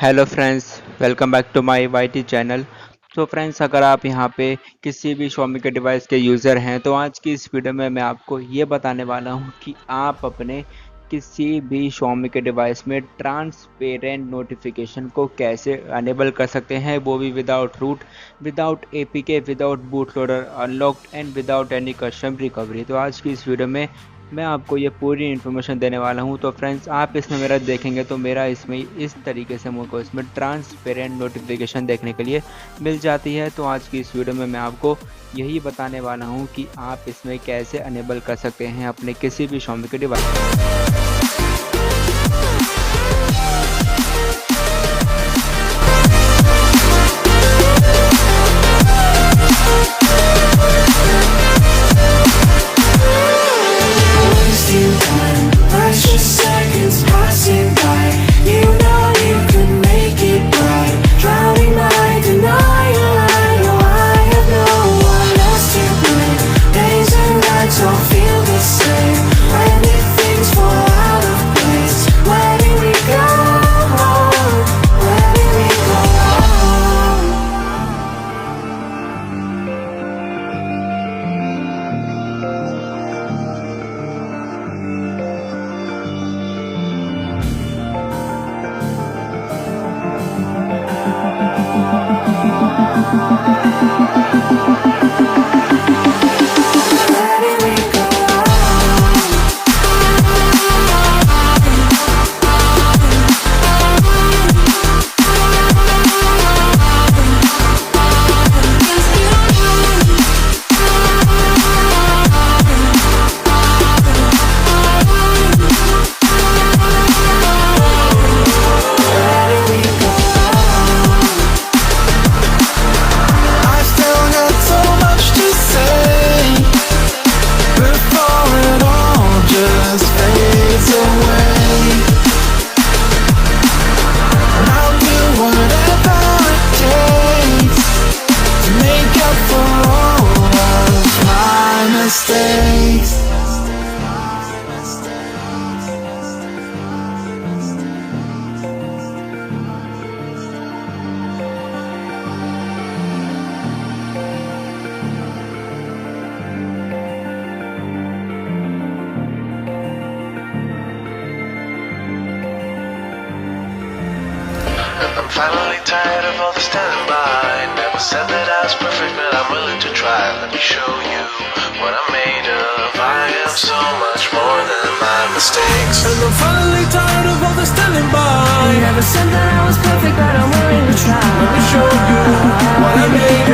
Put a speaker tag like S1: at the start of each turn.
S1: Hello friends, welcome back to my YT channel. तो friends, अगर आप यहाँ पे किसी भी Xiaomi के डिवाइस के यूज़र हैं तो आज की इस वीडियो में मैं आपको ये बताने वाला हूँ कि आप अपने किसी भी Xiaomi के डिवाइस में ट्रांसपेरेंट नोटिफिकेशन को कैसे अनेबल कर सकते हैं, वो भी without root, without APK, without boot loader unlocked and without any custom recovery. तो आज की इस वीडियो में मैं आपको ये पूरी इन्फॉर्मेशन देने वाला हूँ। तो फ्रेंड्स, आप इसमें मेरा देखेंगे तो मेरा इसमें इस तरीके से मुझको इसमें ट्रांसपेरेंट नोटिफिकेशन देखने के लिए मिल जाती है। तो आज की इस वीडियो में मैं आपको यही बताने वाला हूँ कि आप इसमें कैसे अनेबल कर सकते हैं अपने किसी भी Xiaomi के device.
S2: Precious seconds passing by. You know you could make it right. Drowning my denial. I know I have no one else to blame. Days and nights all feel the same. When did things fall out of place? Where did we go? Where did we go? Where did we go? I still got so much to say before it all just fades away. And I'll do whatever it takes to make up for all of my mistakes.
S3: I'm finally tired of all the standing by. Never said that I was perfect, but I'm willing to try. Let me show you what I'm made of. I am so much more than my mistakes.
S2: And I'm finally tired of all the standing by.
S4: Never said that I was perfect, but I'm willing to try.
S2: Let me show you what I made